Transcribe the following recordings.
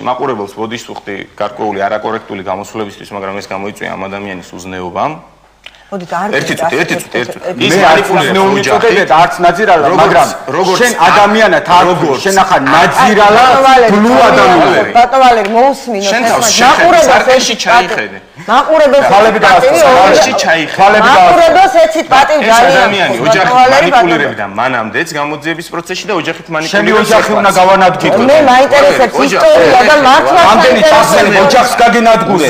მაყურებელს ბოდიშს ვუხდი გარკვეული არაკორექტული გამოსვლებისთვის, მაგრამ ეს გამოიწვია ამ ადამიანის უზნეობამ. მოდით არ ერთი წუთი. ის მანიპულირებს არც ნაძირალა, მაგრამ შენ ადამიანად არ გორ, შენ ახლა ნაძირალა, ბლუ ადამიანი. ბატონო ვალერი, მოусმინოთ ეს მაყურებელს ჩაიხედე. მაყურებელს ხალები ჩაიხედე. მაყურებელს ეცით პატივ ძალიან. ადამიანი ოჯახით მანიპულირებდა მანამდეც გამოძიების პროცესში და ოჯახით შენი მანიპულირებს. ოჯახი უნდა გავანადგურო. მე მაინტერესებს ისტორია და მართლა ამდენი წასული ოჯახს გაგინადგურე.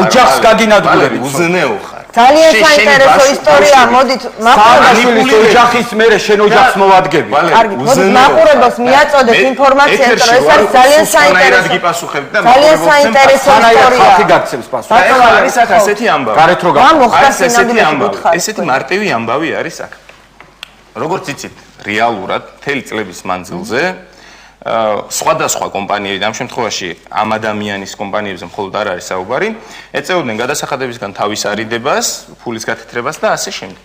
ოჯახს გაგინადგურე. უზნეო ხარ. ძალიან საინტერესო ისტორია, მოდით მაყურებლის ოჯახის მერე შენ ოჯახს მოვადგები. კარგი, მოდით მაყურებელს მიაწოდეთ ინფორმაცია, რომ ეს არის ძალიან საინტერესო. გიპასუხებთ და ძალიან საინტერესო ისტორია. ხალხი გაგცემს პასუხს. არის აქ ასეთი ამბავი. გარეთ რო არის ესეთი ამბავი. ესეთი მარტივი ამბავი არის აქ. როგორც იცით, რეალურად მთელი წლების მანძილზე სხვადასხვა კომპანიები, ამ შემთხვევაში ამ ადამიანის კომპანიებზე მხოლოდ არ არის საუბარი, ეწეოდნენ გადასახადებისგან თავის არიდებას, ფულის გათეთრებას და ასე შემდეგ.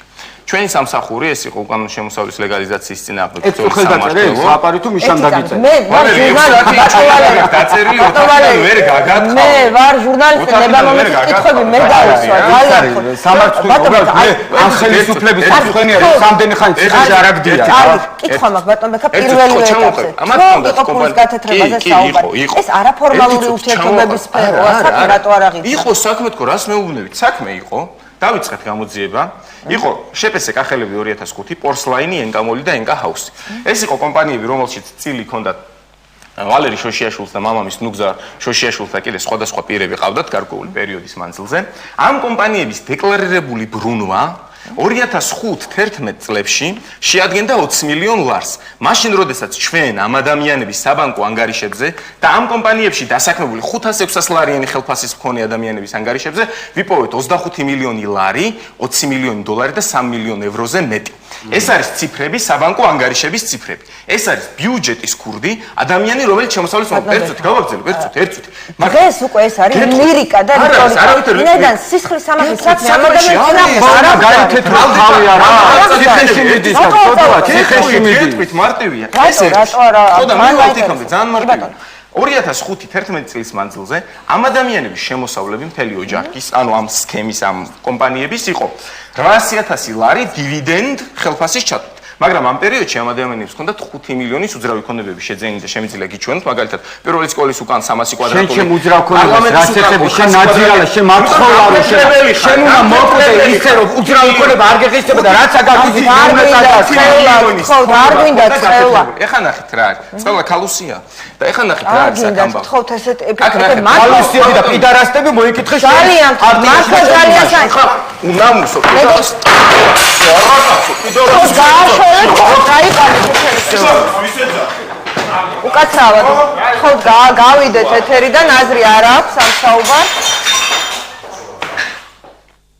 ჩვენი სამსახური ეს იყო უკანონო შემოსავლის ლეგალიზაციის წინააღმდეგ ბრძოლის სამართლო. საპარი თუ მიშან დაგიწერ. მე ვარ ჟურნალისტი, დაწერილი ვერ გაგათხარ. მე ვარ ჟურნალისტი, ნებამომეცი კითხვები მე გავუსვა. სამართლო მე ამ ხელისუფლების საქმენი არის, სამდენი ხანი ციხეში არ აგდია. კარგი, კითხვა მაქვს ბატონო ბექა პირველი ეტაპზე. იყო ფულის გათეთრებაზე საუბარი. ეს არაფორმალური ურთიერთობების სფეროა, საქმე რატო არ აღიქვამს? იყო საქმე თქო, რას მეუბნებით? საქმე იყო. დავიწყეთ გამოძიება. იყო შეპესე კახელები 2005, პორსლაინი, ენკამოლი და ენკა ჰაუსი. ეს იყო კომპანიები, რომელშიც წილი ჰქონდათ ვალერი შოშიაშვილს და მამამის ნუგზა შოშიაშვილს და კიდე სხვადასხვა პირები ყავდათ გარკვეული პერიოდის მანძილზე. ამ კომპანიების დეკლარირებული ბრუნვა 2005-11 წლებში შეადგენდა 20 მილიონ ლარს. მაშინ, როდესაც ჩვენ ამ ადამიანების საბანკო ანგარიშებზე და ამ კომპანიებში დასაქმებული 500-600 ლარიანი ხელფასის მქონე ადამიანების ანგარიშებზე ვიპოვეთ 25 მილიონი ლარი, 20 მილიონი დოლარი და 3 მილიონ ევროზე მეტი. ეს არის ციფრები, საბანკო ანგარიშების ციფრები. ეს არის ბიუჯეტის ქურდი, ადამიანი, რომელიც შემოსავლის ერთ წუთი გავაგრძელებ, ერთ წუთი. მაგრამ ეს უკვე ეს არის ლირიკა და რიტორიკა. ნედან სისხლის სამართლის საქმე ამ ადამიანს არა გაითეთრო თავი არა. ციხეში მიდის და ხოდვა ციხეში მიდის. ერთგვით მარტივია. რატო არა? ხოდა მე ვთქვი ძალიან მარტივია. 2005-11 წლის მანძილზე ამ ადამიანების შემოსავლები მთელი ოჯახის, ანუ ამ სქემის, ამ კომპანიების იყო 800,000 ლარი დივიდენდ ხელფასის ჩათვლით. მაგრამ ამ პერიოდში ამ ადამიანებს ჰქონდათ 5 მილიონის უძრავი ქონებები შეძენილი და შემიძლია გიჩვენოთ, მაგალითად, პირველი სკოლის უკან 300 კვადრატული. შენ უძრავ ქონებას რა შეხები, შენ ნაძირალა, შენ მათხოვარო, შენ უნდა მოკვდე ისე რომ უძრავი ქონება არ გეღისდება და რაც აგაგიზი უნდა წელა, ხო, არ გვინდა წელა. ეხა ნახეთ რა არის. წელა ქალუსია და ეხა ნახეთ რა არის აქ ამბავი. ხო, ესეთ ქალუსიები და პიდარასტები მოიკითხე შენ. ძალიან, მართლა ძალიან საინტერესო. უნამუსო. უკაცრავად ხო გავიდეთ ეთერიდან აზრი არ აქვს ამ საუბარს